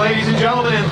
ladies and gentlemen.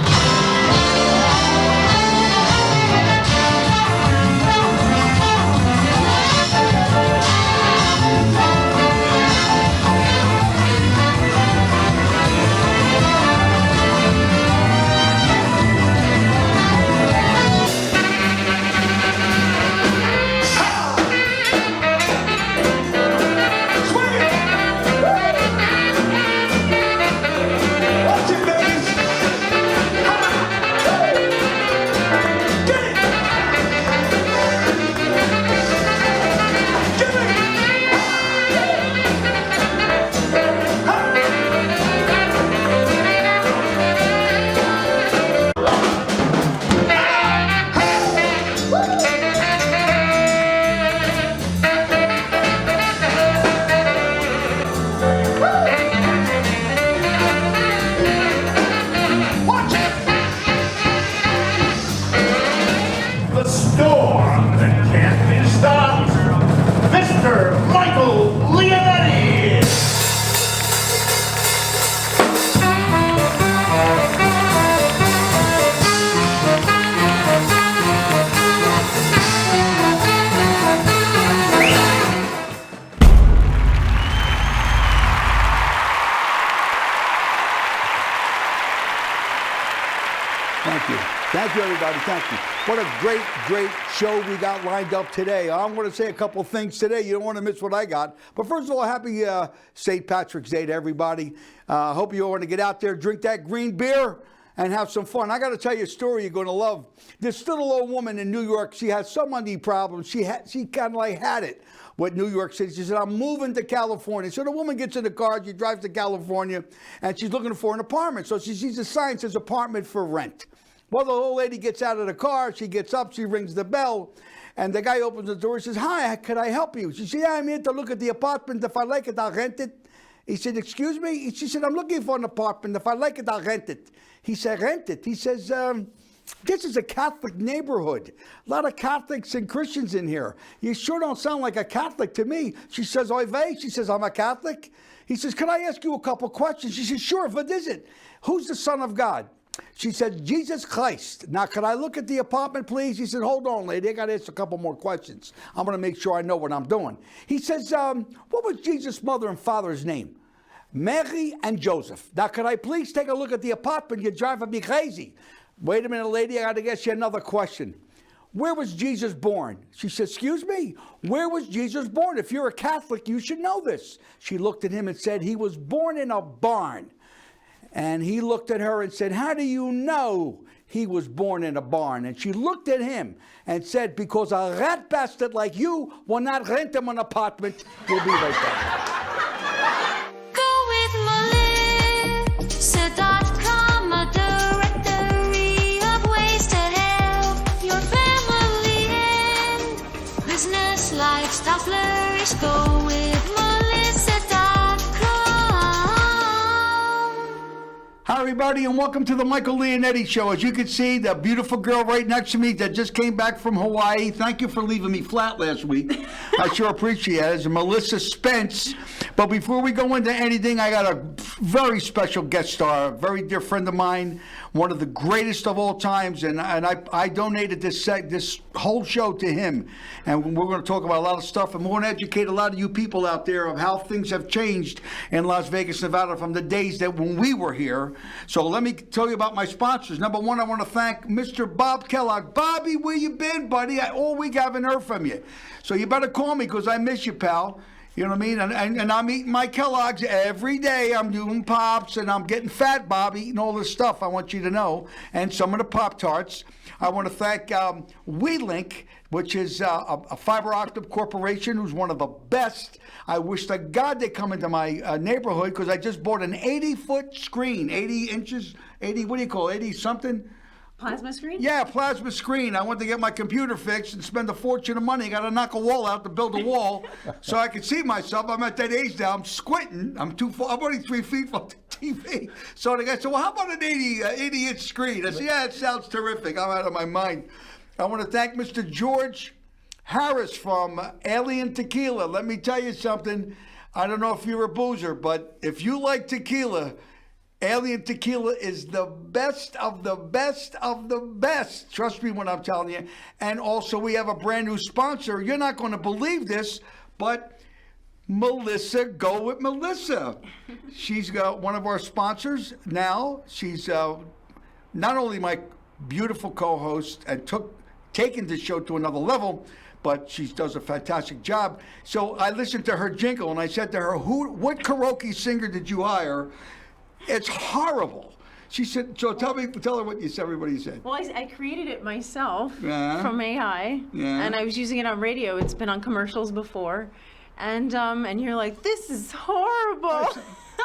Leonetti! Thank you. Thank you, everybody. Thank you. What a great, great show we got lined up today. I'm going to say a couple things today. You don't want to miss what I got. But first of all, happy St. Patrick's Day to everybody. Hope you all want to get out there, drink that green beer, and have some fun. I got to tell you a story you're going to love. This little old woman in New York, she had so many problems. She kind of like had it with New York City. She said, I'm moving to California. So the woman gets in the car, she drives to California, and she's looking for an apartment. So she sees a sign that says apartment for rent. Well, the old lady gets out of the car, she gets up, she rings the bell, and the guy opens the door and says, hi, could I help you? She said, yeah, I'm here to look at the apartment. If I like it, I'll rent it. He said, excuse me? She said, I'm looking for an apartment. If I like it, I'll rent it. He said, rent it. He says, this is a Catholic neighborhood. A lot of Catholics and Christians in here. You sure don't sound like a Catholic to me. She says, oy vey. She says, I'm a Catholic. He says, can I ask you a couple questions? She says, sure, what is it? Who's the Son of God? She said, Jesus Christ. Now, could I look at the apartment, please? He said, hold on, lady. I got to ask a couple more questions. I'm going to make sure I know what I'm doing. He says, what was Jesus' mother and father's name? Mary and Joseph. Now, could I please take a look at the apartment? You're driving me crazy. Wait a minute, lady. I got to ask you another question. Where was Jesus born? She said, excuse me, where was Jesus born? If you're a Catholic, you should know this. She looked at him and said, he was born in a barn. And he looked at her and said, how do you know he was born in a barn? And she looked at him and said, because a rat bastard like you will not rent him an apartment. We'll be right back. Go with Melissa.com, a directory of ways to help your family and business lifestyle flourish. Go with Hi, everybody, and welcome to the Michael Leonetti Show. As you can see, the beautiful girl right next to me that just came back from Hawaii. Thank you for leaving me flat last week. I sure appreciate it. It's Melissa Spence. But before we go into anything, I got a very special guest star, a very dear friend of mine, one of the greatest of all times, and I donated this whole show to him. And we're going to talk about a lot of stuff, and we're going to educate a lot of you people out there of how things have changed in Las Vegas, Nevada from the days that when we were here. So let me tell you about my sponsors. Number one, I want to thank Mr. Bob Kellogg. Bobby, where you been, buddy? All week I haven't heard from you. So you better call me because I miss you, pal. You know what I mean? And I'm eating my Kellogg's every day. I'm doing Pops, and I'm getting fat, Bob, eating all this stuff, I want you to know. And some of the Pop-Tarts. I want to thank WeLink, which is a fiber optic corporation who's one of the best. I wish to God they come into my neighborhood because I just bought an 80-foot screen, 80 inches, 80, what do you call it, 80 something? Plasma screen? Yeah, plasma screen. I went to get my computer fixed and spend a fortune of money. Got to knock a wall out to build a wall so I could see myself. I'm at that age now. I'm squinting. I'm only 3 feet from the TV. So the guy said, well, how about an 80-inch screen? I said, yeah, it sounds terrific. I'm out of my mind. I want to thank Mr. George Harris from Alien Tequila. Let me tell you something. I don't know if you're a boozer, but if you like tequila, Alien Tequila is the best of the best of the best. Trust me when I'm telling you. And also, we have a brand new sponsor. You're not going to believe this, but Melissa, go with Melissa. She's got one of our sponsors now. She's not only my beautiful co-host and taken the show to another level, but she does a fantastic job. So I listened to her jingle and I said to her, what karaoke singer did you hire? It's horrible. She said, so tell her what you said, everybody said. Well, I created it myself Yeah. from AI, Yeah. and I was using it on radio. It's been on commercials before, and you're like, this is horrible.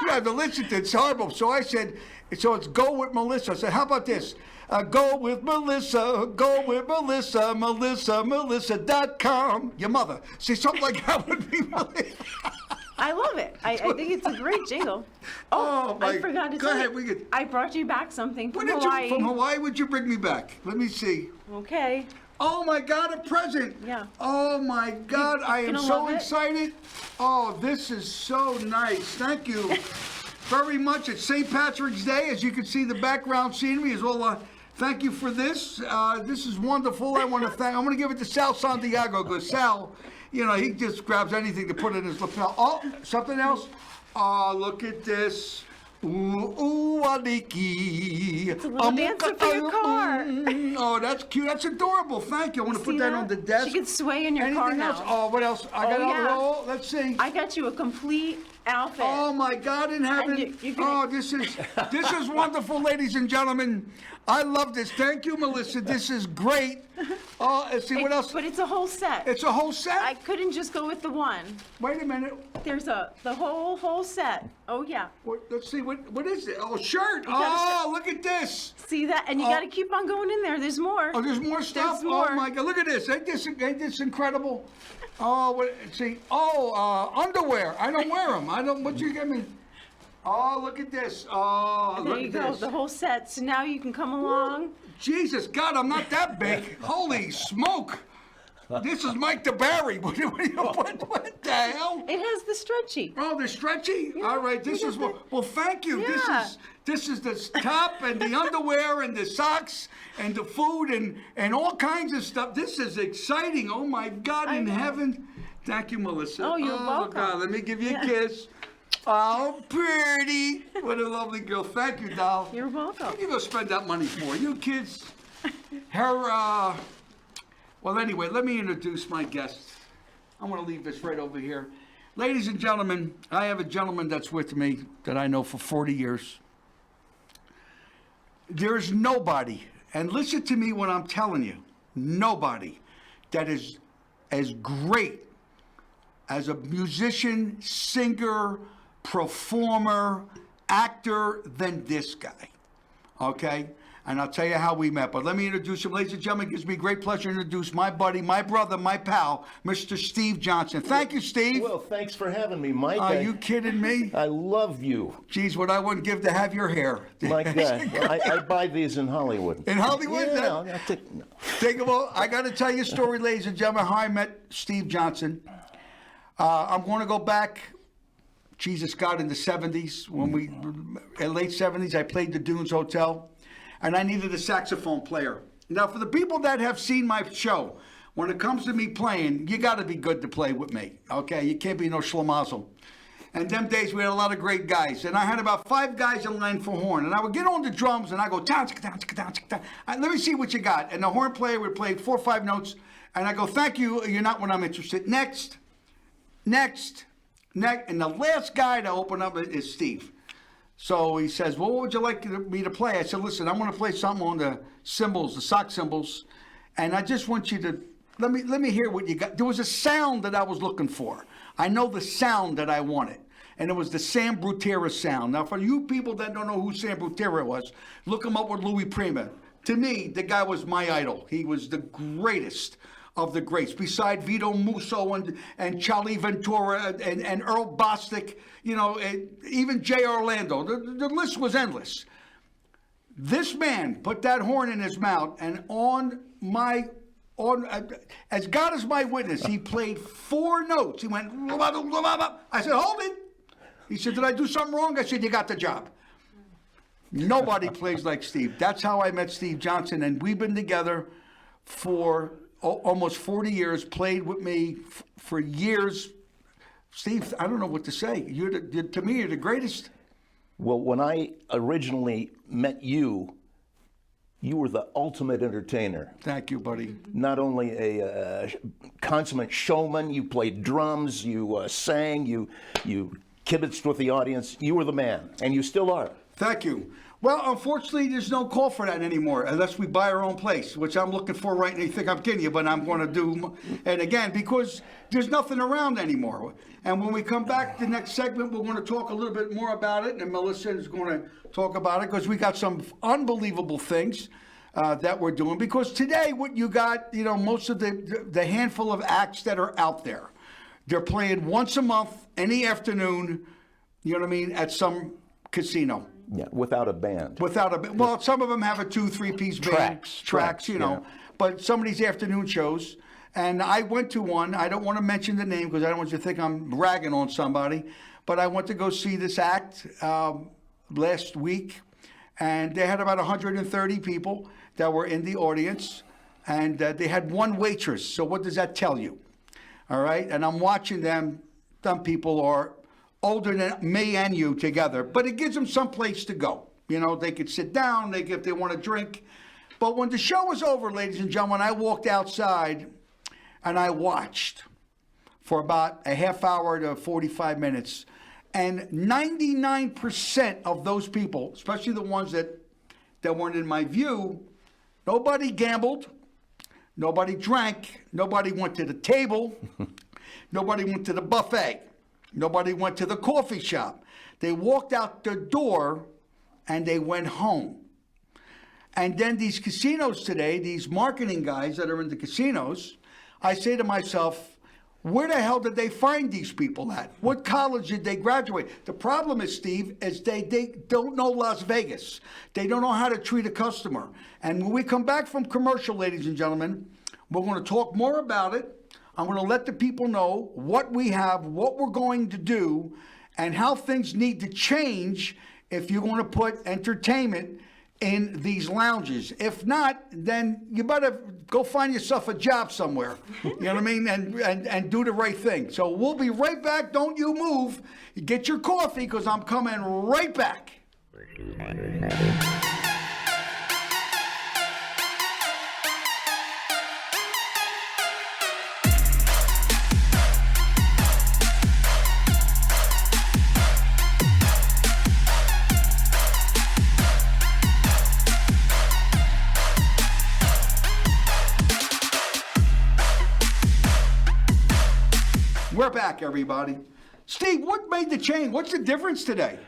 You have to listen to it. It's horrible. So I said, so it's Go with Melissa. I said, how about this? Go with Melissa, Melissa.com. Your mother. See, something like that would be really... I love it. I think it's a great jingle. Oh, my... I forgot to Go tell ahead, you. we could... I brought you back something from What did Hawaii. you... From Hawaii, would you bring me back? Let me see. Okay. Oh, my God, a present. Yeah. Oh, my God, I am gonna so love it? excited. Oh, this is so nice. Thank you very much. It's St. Patrick's Day. As you can see, the background scenery is all... thank you for this. This is wonderful. I'm going to give it to Sal Santiago because Sal, you know, he just grabs anything to put in his lapel. Oh, something else? Oh, look at this. Ooh, Aliki. It's a little dancer for your car. Oh, that's cute. That's adorable. Thank you. I want to put that on the desk. She could sway in your car Anything now. else? Oh, what else? I got yeah. roll. Let's see. I got you a complete outfit. Oh my God in heaven! you're gonna- Oh, this is wonderful, ladies and gentlemen. I love this. Thank you, Melissa. This is great. Oh, let's see what else. But it's a whole set. It's a whole set. I couldn't just go with the one. Wait a minute. There's the whole set. Oh yeah. Let's see what is it? Oh, shirt. gotta Oh, look at this. See that? And you got to keep on going in there. There's more. Oh, there's more stuff. There's more. Oh my God! Look at this. Ain't this incredible? Oh, see. Oh, underwear. I don't wear them. I don't. What you get me? Oh, look at this. Oh, There look you at go. this. The whole set. So now you can come along. Jesus, God, I'm not that big. Holy smoke. This is Mike DeBarry. What the hell? It has the stretchy. Oh, they're stretchy? All right, this is well, thank you. Yeah. This is the top and the underwear and the socks and the food and all kinds of stuff. This is exciting. Oh my God in heaven. Thank you, Melissa. Oh, you're welcome. God, let me give you a kiss. Oh, pretty. What a lovely girl. Thank you, doll. You're welcome. What are you going to spend that money for? You kids? Her, well, anyway, let me introduce my guest. I'm going to leave this right over here. Ladies and gentlemen, I have a gentleman that's with me that I know for 40 years. There's nobody, and listen to me when I'm telling you, nobody that is as great as a musician, singer, performer, actor than this guy, okay? And I'll tell you how we met, but let me introduce him. Ladies and gentlemen, it gives me great pleasure to introduce my buddy, my brother, my pal, Mr. Steve Johnson. Thank you, Steve. Well, thanks for having me, Mike. Are you kidding me? I love you. Geez, what I wouldn't give to have your hair. My God, I buy these in Hollywood. In Hollywood? Yeah, I'll Take them all. I got to tell you a story, ladies and gentlemen, how I met Steve Johnson. I'm going to go back, Jesus God, in the 70s, in late 70s, I played the Dunes Hotel, and I needed a saxophone player. Now, for the people that have seen my show, when it comes to me playing, you got to be good to play with me, okay? You can't be no schlemazel. And them days, we had a lot of great guys. And I had about 5 guys in line for horn. And I would get on the drums, and I go, down, let me see what you got. And the horn player would play 4 or 5 notes. And I go, thank you, you're not what I'm interested. Next. And the last guy to open up is Steve. So he says, well, what would you like me to play? I said, listen, I'm going to play something on the cymbals, the sock cymbals. And I just want you to, let me hear what you got. There was a sound that I was looking for. I know the sound that I wanted. And it was the Sam Brutera sound. Now, for you people that don't know who Sam Brutera was, look him up with Louis Prima. To me, the guy was my idol. He was the greatest of the greats, beside Vito Musso and Charlie Ventura and Earl Bostic, you know, even Jay Orlando. The list was endless. This man put that horn in his mouth, and as God is my witness, he played 4 notes. He went, I said, hold it. He said, did I do something wrong? I said, you got the job. Nobody plays like Steve. That's how I met Steve Johnson, and we've been together for almost 40 years, played with me for years. Steve, I don't know what to say. To me, you're the greatest. Well, when I originally met you, you were the ultimate entertainer. Thank you, buddy. Not only a consummate showman, you played drums, you sang, you kibitzed with the audience. You were the man, and you still are. Thank you. Well, unfortunately, there's no call for that anymore unless we buy our own place, which I'm looking for right now. You think I'm kidding you, but I'm going to do. And again, because there's nothing around anymore. And when we come back, the next segment, we're going to talk a little bit more about it. And Melissa is going to talk about it because we got some unbelievable things that we're doing. Because today, what you got, most of the handful of acts that are out there, they're playing once a month, any afternoon, you know what I mean, at some casino. Yeah, without a band. Well, some of them have a 2-3-piece band. Tracks, yeah. But some of these afternoon shows, and I went to one. I don't want to mention the name because I don't want you to think I'm ragging on somebody, but I went to go see this act last week, and they had about 130 people that were in the audience, and they had one waitress. So what does that tell you? All right, and I'm watching them. Some people are older than me and you together, but it gives them some place to go. They could sit down, if they want to drink. But when the show was over, ladies and gentlemen, I walked outside and I watched for about a half hour to 45 minutes. And 99% of those people, especially the ones that weren't in my view, nobody gambled, nobody drank, nobody went to the table, nobody went to the buffet. Nobody went to the coffee shop. They walked out the door and they went home. And then these casinos today, these marketing guys that are in the casinos, I say to myself, where the hell did they find these people at? What college did they graduate? The problem is, Steve, is they don't know Las Vegas. They don't know how to treat a customer. And when we come back from commercial, ladies and gentlemen, we're going to talk more about it. I'm going to let the people know what we have, what we're going to do, and how things need to change if you're going to put entertainment in these lounges. If not, then you better go find yourself a job somewhere. You know what I mean? And do the right thing. So we'll be right back. Don't you move. Get your coffee because I'm coming right back. We're back, everybody. Steve, what made the change? What's the difference today?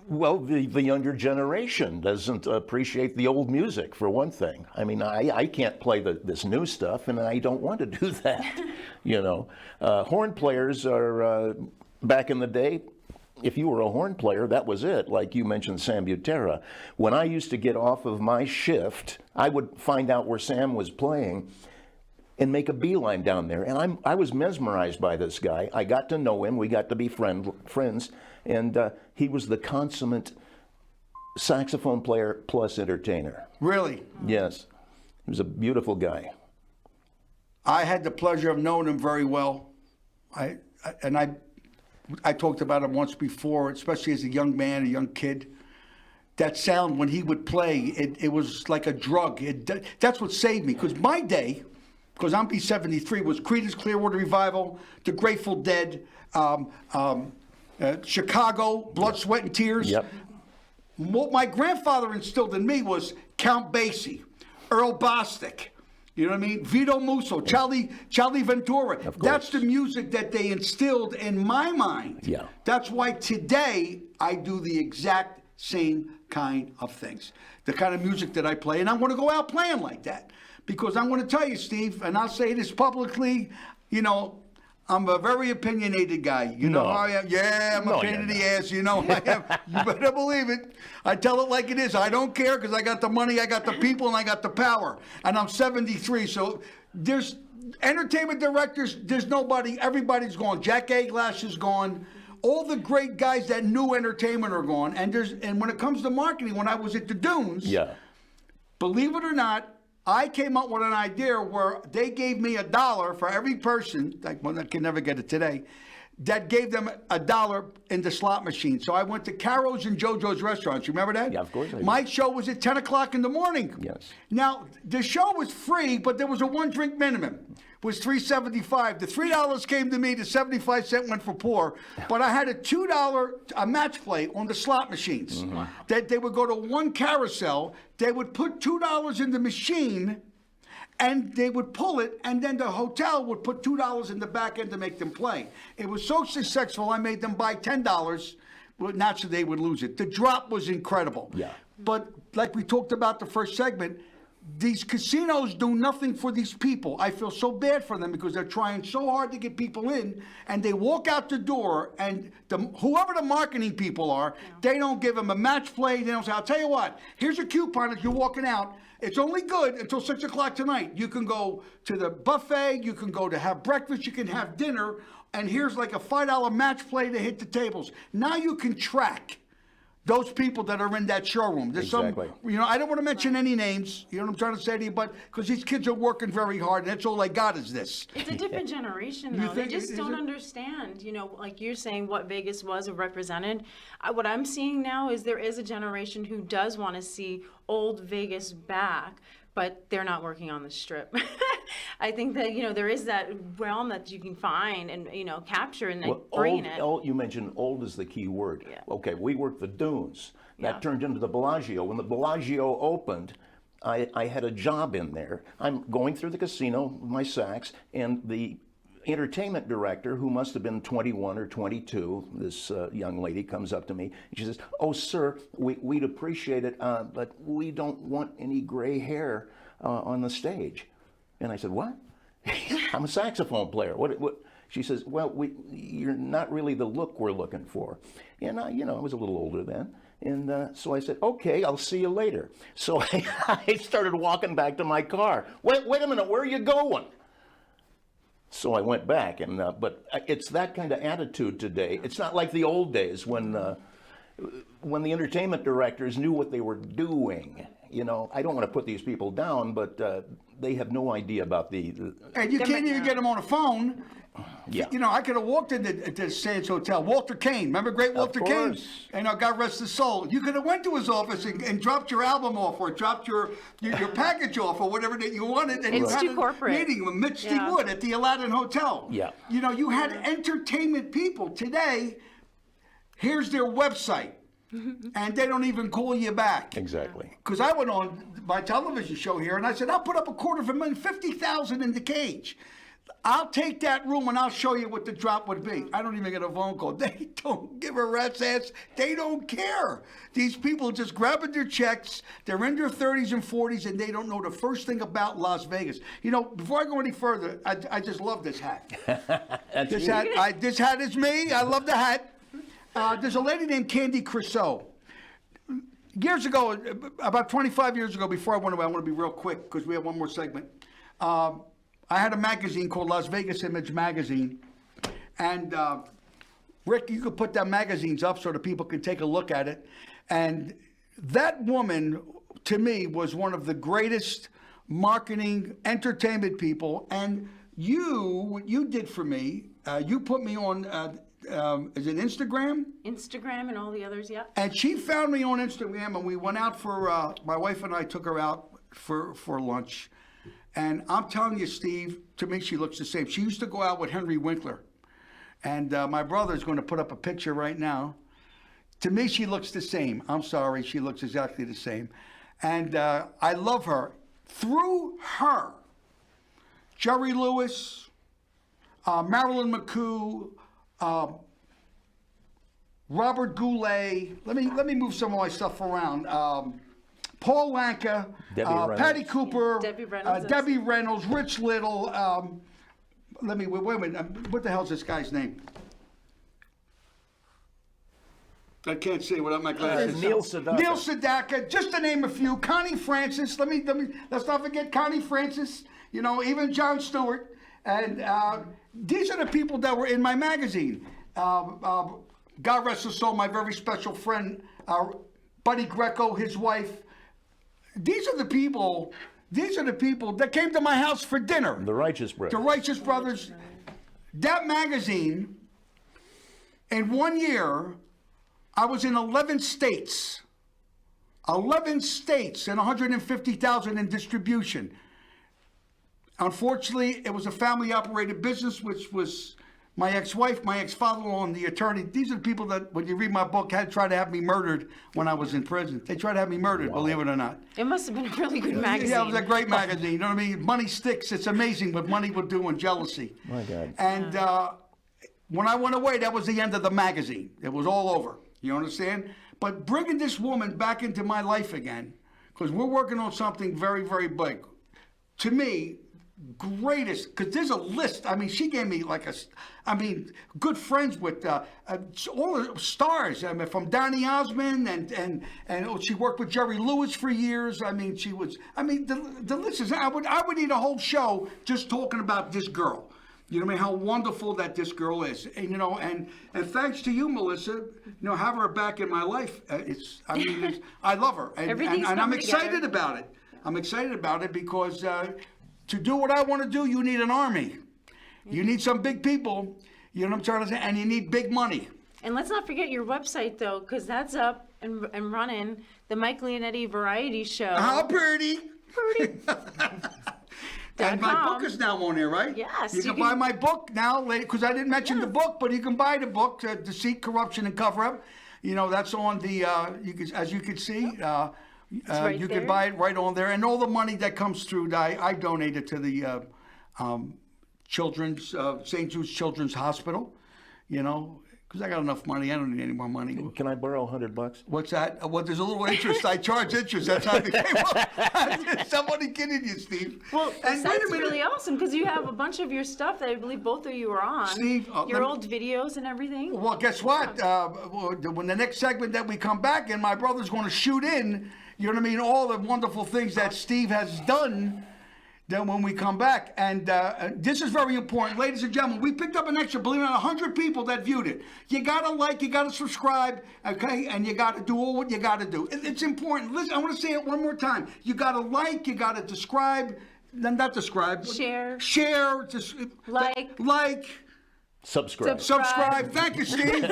Well, the younger generation doesn't appreciate the old music, for one thing. I mean, I can't play this new stuff, and I don't want to do that, Horn players are, back in the day, if you were a horn player, that was it. Like you mentioned Sam Butera. When I used to get off of my shift, I would find out where Sam was playing and make a beeline down there. And I was mesmerized by this guy. I got to know him. We got to be friends. And he was the consummate saxophone player plus entertainer. Really? Yes. He was a beautiful guy. I had the pleasure of knowing him very well. I talked about him once before, especially as a young man, a young kid. That sound when he would play, it was like a drug. That's what saved me. Because my day, because I'm B73, was Creedence Clearwater Revival, The Grateful Dead, Chicago, Blood, Sweat, and Tears. Yep. What my grandfather instilled in me was Count Basie, Earl Bostic, you know what I mean? Vito Musso, Charlie Ventura. That's the music that they instilled in my mind. Yeah. That's why today I do the exact same kind of things. The kind of music that I play, and I'm going to go out playing like that. Because I'm going to tell you, Steve, and I'll say this publicly, I'm a very opinionated guy. You know how I am? Yeah, I'm a pain in the ass. I am. You better believe it. I tell it like it is. I don't care because I got the money, I got the people, and I got the power. And I'm 73, so there's entertainment directors, there's nobody. Everybody's gone. Jack A-Glass is gone. all the great guys that knew entertainment are gone. And when it comes to marketing, when I was at the Dunes, believe it or not, I came up with an idea where they gave me $1 for every person, like one that can never get it today, that gave them $1 in the slot machine. So I went to Caro's and JoJo's restaurants. You remember that? Yeah, of course I do. My show was at 10 o'clock in the morning. Yes. Now, the show was free, but there was a one-drink minimum. It was $3.75. The $3 came to me. The 75-cent went for poor. But I had a $2 match play on the slot machines. That they would go to one carousel. They would put $2 in the machine, and they would pull it, and then the hotel would put $2 in the back end to make them play. It was so successful, I made them buy $10. Well, naturally, they would lose it. The drop was incredible. Yeah. But like we talked about the first segment, these casinos do nothing for these people. I feel so bad for them because they're trying so hard to get people in, and they walk out the door, and whoever the marketing people are, they don't give them a match play. They don't say, I'll tell you what, here's a coupon as you're walking out. It's only good until 6 o'clock tonight. You can go to the buffet, you can go to have breakfast, you can have dinner, and here's like a $5 match play to hit the tables. Now you can track those people that are in that showroom. There's Exactly. some, I don't want to mention any names, you know what I'm trying to say to you, but because these kids are working very hard, and that's all they got is this. It's a different generation, though. They think just is don't it? understand, like you're saying what Vegas was or represented. What I'm seeing now is there is a generation who does want to see old Vegas back, but they're not working on the Strip. I think that, there is that realm that you can find and, capture and bring it. You mentioned old is the key word. Yeah. Okay, we worked the Dunes. That Yeah. turned into the Bellagio. When the Bellagio opened, I had a job in there. I'm going through the casino with my sacks, and the entertainment director, who must have been 21 or 22, this young lady comes up to me, and she says, "Oh, sir, we'd appreciate it, but we don't want any gray hair on the stage." And I said, "What?" "I'm a saxophone player. What?" She says, "Well, you're not really the look we're looking for." And I was a little older then. And so I said, "Okay, I'll see you later." So I started walking back to my car. Wait a minute, where are you going? So I went back, but it's that kind of attitude today. It's not like the old days when the entertainment directors knew what they were doing. I don't want to put these people down, but they have no idea about And you can't even get them on a phone. Yeah. I could have walked into the Sands Hotel. Walter Kane, remember great Walter Kane? course. God rest his soul. You could have went to his office and dropped your album off, or dropped your package off, or whatever that you wanted. And It's you had too a corporate. meeting with Mitch Yeah. D. Wood at the Aladdin Hotel. Yeah. You had entertainment people. Today, here's their website, and they don't even call you back. Exactly. Because I went on my television show here, and I said, I'll put up $250,000, 50,000 in the cage. I'll take that room, and I'll show you what the drop would be. I don't even get a phone call. They don't give a rat's ass. They don't care. These people just grabbing their checks. They're in their 30s and 40s, and they don't know the first thing about Las Vegas. Before I go any further, I just love this hat. This hat is me. I love the hat. There's a lady named Candy Crusoe. Years ago, about 25 years ago, before I went away, I want to be real quick because we have one more segment. I had a magazine called Las Vegas Image Magazine. And Rick, you could put that magazines up so that people can take a look at it. And that woman, to me, was one of the greatest marketing, entertainment people. And what you did for me, you put me on, is it Instagram? Instagram and all the others, yeah. And she found me on Instagram, and we went out for, my wife and I took her out for lunch. And I'm telling you, Steve, to me, she looks the same. She used to go out with Henry Winkler. And my brother's going to put up a picture right now. To me, she looks the same. I'm sorry, she looks exactly the same. And I love her. Through her, Jerry Lewis, Marilyn McCoo, Robert Goulet. Let me move some of my stuff around. Paul Lanka, Patty Cooper, Debbie Reynolds, Rich Little. Wait a minute. What the hell's this guy's name? I can't say without my glasses. Neil Sedaka. Neil Sedaka, just to name a few. Connie Francis. Let's not forget Connie Francis. Even Jon Stewart. And these are the people that were in my magazine. God rest his soul, my very special friend, Buddy Greco, his wife. These are the people that came to my house for dinner. The Righteous Brothers. The Righteous Brothers. That magazine, in 1 year, I was in 11 states. 11 states and 150,000 in distribution. Unfortunately, it was a family-operated business, which was my ex-wife, my ex-father-in-law, and the attorney. These are the people that, when you read my book, had tried to have me murdered when I was in prison. They tried to have me murdered, believe it or not. It must have been a really good magazine. Yeah, it was a great magazine. You know what I mean? Money sticks. It's amazing what money will do and jealousy. My God. And when I went away, that was the end of the magazine. It was all over. You understand? But bringing this woman back into my life again, because we're working on something very, very big. To me, greatest, because there's a list. I mean, she gave me like good friends with all the stars. I mean, from Donny Osmond and she worked with Jerry Lewis for years. I mean, the list is. I would need a whole show just talking about this girl. You know what I mean? How wonderful that this girl is, and you know, and thanks to you, Melissa, you know, having her back in my life. I love her, and I'm excited about it. I'm excited about it because to do what I want to do, you need an army. You need some big people. You know what I'm trying to say, and you need big money. And let's not forget your website though, because that's up and running. The Mike Leonetti Variety Show. How pretty. And my book is now on there, right? Yes. You can buy my book now, because I didn't mention the book, but you can buy the book, Deceit, Corruption, and Cover-Up. You know, that's on the, as you can see, you can buy it right on there. And all the money that comes through, I donate it to the St. Jude's Children's Hospital, you know, because I got enough money. I don't need any more money. Can I borrow $100? What's that? Well, there's a little interest. I charge interest. That's how it came up. Somebody kidding you, Steve. Well, that's really awesome because you have a bunch of your stuff that I believe both of you are on. Steve, your old videos and everything. Well, guess what? When the next segment that we come back in, my brother's going to shoot in, you know what I mean, all the wonderful things that Steve has done. Then when we come back, and this is very important, ladies and gentlemen, we picked up an extra, believe it or not, 100 people that viewed it. You gotta like, you gotta subscribe, okay, and you gotta do all what you gotta do. It's important. Listen, I want to say it one more time. You gotta like, you gotta describe, not describe. Share. Like. Subscribe. Thank you, Steve.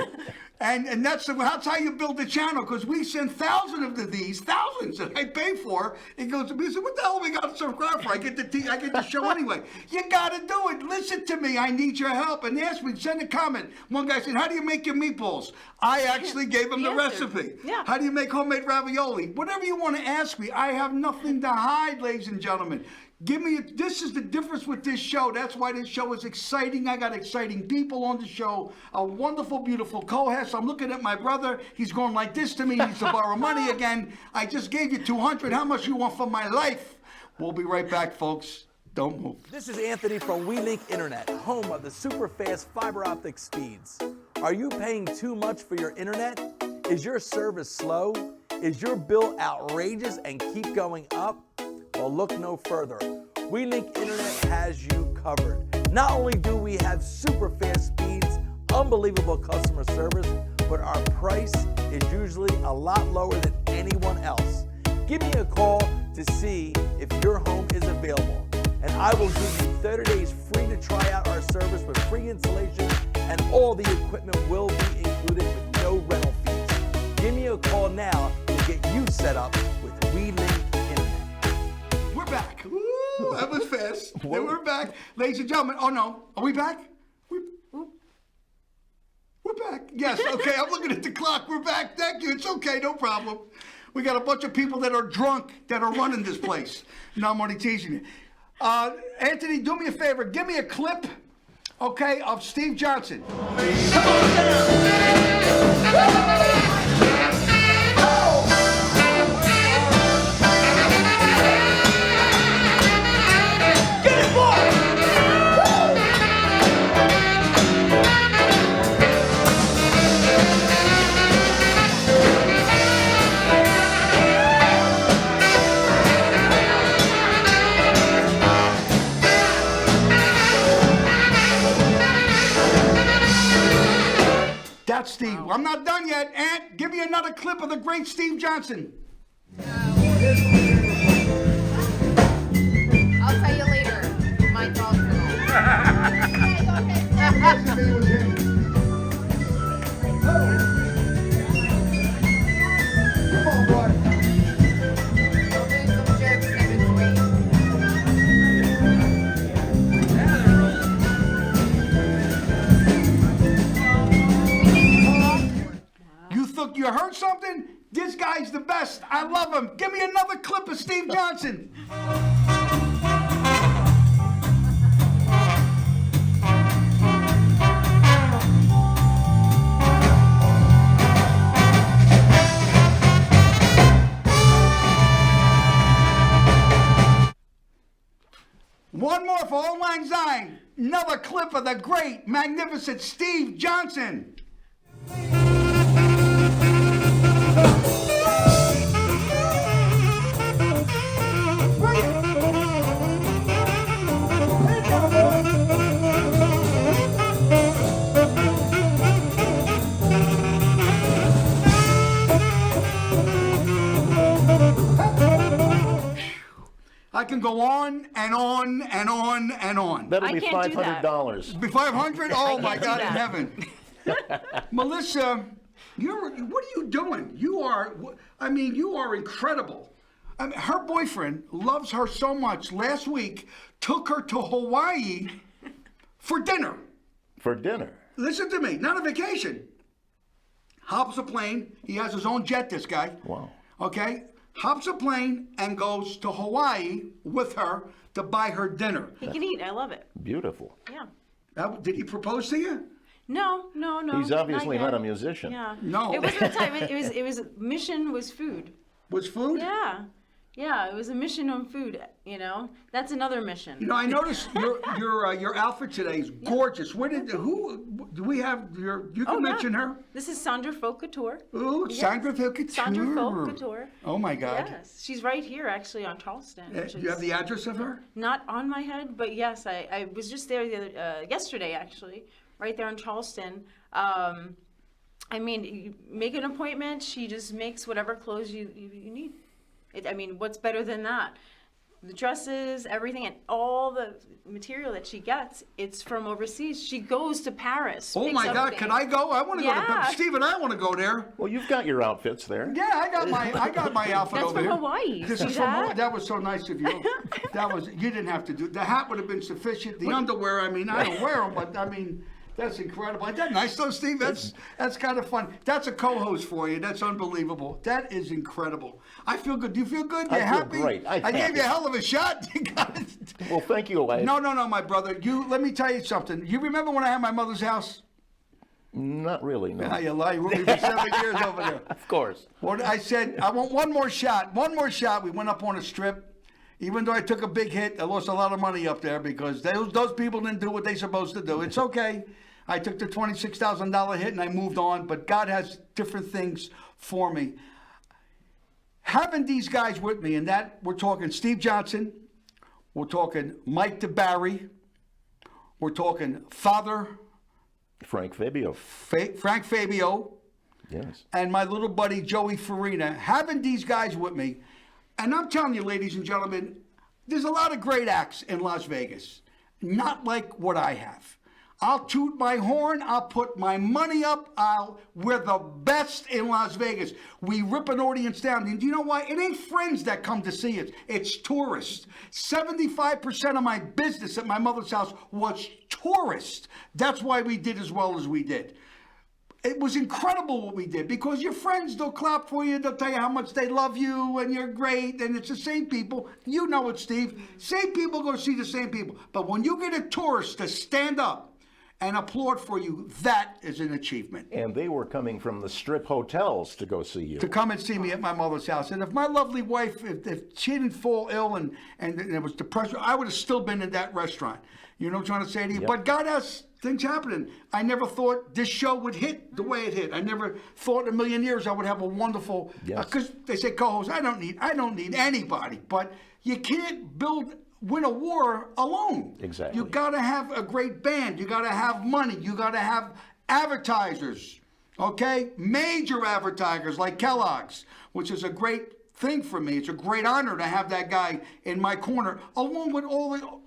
And that's how you build the channel, because we send thousands of these that I pay for. It goes to me, so what the hell we got to subscribe for? I get the show anyway. You got to do it. Listen to me. I need your help. And ask me, send a comment. One guy said, how do you make your meatballs? I actually gave him the recipe. Yeah. How do you make homemade ravioli? Whatever you want to ask me, I have nothing to hide, ladies and gentlemen. This is the difference with this show. That's why this show is exciting. I got exciting people on the show. A wonderful, beautiful co-host. I'm looking at my brother. He's going like this to me. He needs to borrow money again. I just gave you $200. How much you want for my life? We'll be right back, folks. Don't move. This is Anthony from WeLink Internet, home of the super fast fiber optic speeds. Are you paying too much for your internet? Is your service slow? Is your bill outrageous and keep going up? Well, look no further. WeLink Internet has you covered. Not only do we have super fast speeds, unbelievable customer service, but our price is usually a lot lower than anyone else. Give me a call to see if your home is available, and I will give you 30 days free to try out our service with free installation, and all the equipment will be included with no rental fees. Give me a call now to get you set up with WeLink. We're back. Ooh, that was fast. Then we're back. Ladies and gentlemen, oh no, are we back? We're back. Yes, okay, I'm looking at the clock. We're back. Thank you. It's okay, no problem. We got a bunch of people that are drunk that are running this place. No, I'm only teasing you. Anthony, do me a favor. Give me a clip, okay, of Steve Johnson. Come on down. That's Steve I'm not done yet. Aunt, give me another clip of the great Steve Johnson. I'll tell you later. My dog's Come on, boy. You think you heard something? This guy's the best. I love him. Give me another clip of Steve Johnson. One more for Old Lang Syne. Another clip of the great, magnificent Steve Johnson. I can go on and on and on and on. That'll I be can't do that. $500. Be 500? Oh my do God in that. heaven. Melissa, what are you doing? You are incredible. I mean, her boyfriend loves her so much. Last week, took her to Hawaii for dinner. For dinner. Listen to me, not a vacation. Hops a plane. He has his own jet, this guy. Wow. Okay? Hops a plane and goes to Hawaii with her to buy her dinner. He can eat. I love it. Beautiful. Yeah. Did he propose to you? No. He's obviously yet. not a musician. Yeah. No. It wasn't the time. It was mission was food. Was food? Yeah. Yeah. It was a mission on food. You know, that's another mission. You know, I noticed your outfit today is gorgeous. Who do we have? You can mention her. This is Sandra Folk Couture. Ooh, Yes. Sandra Folk Couture. Sandra Folk Couture. Oh my God. Yes, she's right here actually on Charleston. Do you have the address of her? Not on my head, but yes, I was just there yesterday actually, right there in Charleston. I mean, you make an appointment. She just makes whatever clothes you need. I mean, what's better than that? The dresses, everything, and all the material that she gets, it's from overseas. She goes to Paris. Oh picks my up God, things. can I go? I want to go Yeah. to Steve and I want to go there. Well, you've got your outfits there. Yeah, I got my outfit That's over from here. Hawaii. This See is from that? Hawaii. That was so nice of you. You didn't have to do. The hat would have been sufficient. The underwear, I mean, I don't wear them, but I mean. That's incredible. Isn't that nice though, Steve? That's kind of fun. That's a co-host for you. That's unbelievable. That is incredible. I feel good. Do you feel good? I You're feel happy? great. I gave you a hell of a shot. You got it. Well, thank you. No, my brother. Let me tell you something. You remember when I had my mother's house? Not really, no. Ah, you lie. You were with me for 7 years over there. Of course. Well, I said, I want one more shot. One more shot. We went up on a strip. Even though I took a big hit, I lost a lot of money up there because those people didn't do what they're supposed to do. It's okay. I took the $26,000 hit and I moved on, but God has different things for me. Having these guys with me, and that we're talking Steve Johnson, we're talking Mike DeBarry, we're talking Father Frank Fabio. Frank Fabio, Yes. and my little buddy Joey Farina. Having these guys with me, and I'm telling you, ladies and gentlemen, there's a lot of great acts in Las Vegas, not like what I have. I'll toot my horn. I'll put my money up. We're the best in Las Vegas. We rip an audience down. And do you know why? It ain't friends that come to see it. It's tourists. 75% of my business at my mother's house was tourists. That's why we did as well as we did. It was incredible what we did because your friends, they'll clap for you. They'll tell you how much they love you and you're great. And it's the same people. You know it, Steve. Same people go see the same people. But when you get a tourist to stand up and applaud for you, that is an achievement. And they were coming from the strip hotels to go see you. To come and see me at my mother's house. And if my lovely wife, if she didn't fall ill and it was depression, I would have still been in that restaurant. You know what I'm trying to say to you? Yep. But God has things happening. I never thought this show would hit the way it hit. I never thought in a million years I would have a wonderful, Yes. because they say co-host, I don't need anybody. But you can't win a war alone. Exactly. You got to have a great band. You got to have money. You got to have advertisers. Okay? Major advertisers like Kellogg's, which is a great thing for me. It's a great honor to have that guy in my corner, along with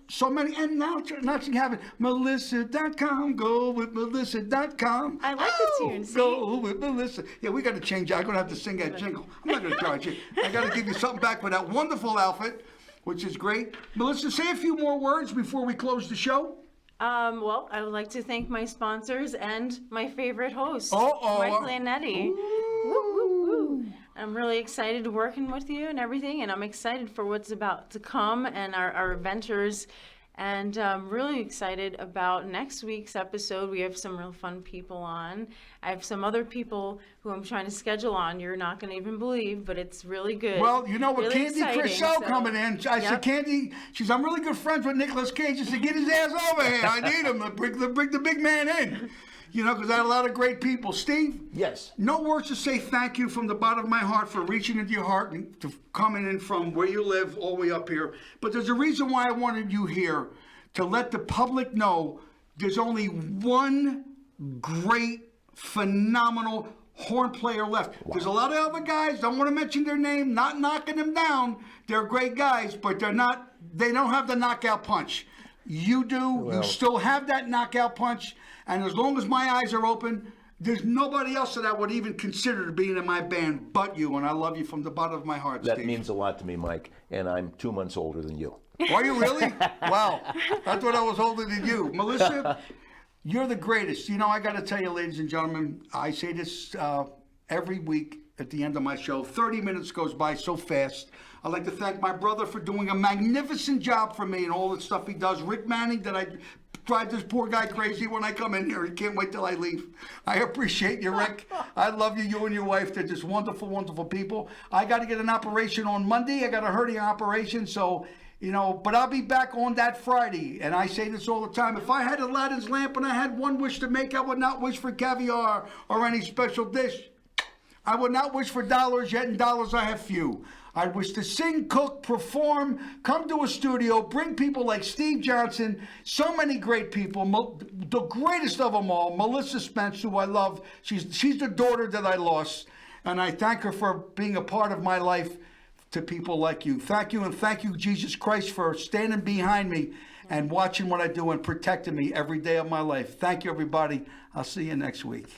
so many. And now you have it, Melissa.com, go with Melissa.com. I like the tune, see? Go with Melissa. Yeah, we got to change that. I'm going to have to sing that jingle. I'm not going to charge you. I got to give you something back for that wonderful outfit, which is great. Melissa, say a few more words before we close the show. Well, I would like to thank my sponsors and my favorite host, Uh-oh. Mike Leonetti. Woo, woo, woo. I'm really excited working with you and everything, and I'm excited for what's about to come and our adventures. And I'm really excited about next week's episode. We have some real fun people on. I have some other people who I'm trying to schedule on. You're not going to even believe, but it's really good. Well, you know what, really Candy exciting, Crisell coming in. I said, Candy, I'm really good friends with Nicolas Cage. I said, get his ass over here. I need him to bring the big man in. You know, because I had a lot of great people. Steve? Yes. No words to say thank you from the bottom of my heart for reaching into your heart and to coming in from where you live all the way up here. But there's a reason why I wanted you here, to let the public know there's only one great, phenomenal horn player left. Wow. There's a lot of other guys, don't want to mention their name, not knocking them down. They're great guys, but they don't have the knockout punch. You do. Well, you still have that knockout punch. And as long as my eyes are open, there's nobody else that I would even consider being in my band but you. And I love you from the bottom of my heart, That Steve. means a lot to me, Mike. And I'm 2 months older than you. Are you really? Wow. I thought I was older than you. Melissa, you're the greatest. You know, I got to tell you, ladies and gentlemen, I say this every week at the end of my show. 30 minutes goes by so fast. I'd like to thank my brother for doing a magnificent job for me and all the stuff he does. Rick Manning, that I drive this poor guy crazy when I come in here. He can't wait till I leave. I appreciate you, Rick. I love you. You and your wife, they're just wonderful, wonderful people. I got to get an operation on Monday. I got a hernia operation, so... You know, but I'll be back on that Friday. And I say this all the time. If I had Aladdin's lamp and I had one wish to make, I would not wish for caviar or any special dish. I would not wish for dollars, yet in dollars I have few. I wish to sing, cook, perform, come to a studio, bring people like Steve Johnson, so many great people, the greatest of them all, Melissa Spence, who I love. She's the daughter that I lost. And I thank her for being a part of my life. To people like you. Thank you, and thank you, Jesus Christ, for standing behind me and watching what I do and protecting me every day of my life. Thank you, everybody. I'll see you next week.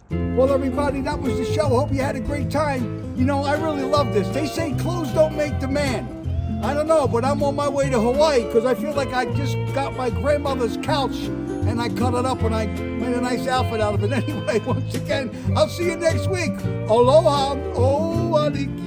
Well, everybody, that was the show. Hope you had a great time. You know, I really love this. They say clothes don't make the man. I don't know, but I'm on my way to Hawaii because I feel like I just got my grandmother's couch and I cut it up and I made a nice outfit out of it. Anyway, once again, I'll see you next week. Aloha. Oh, aliki.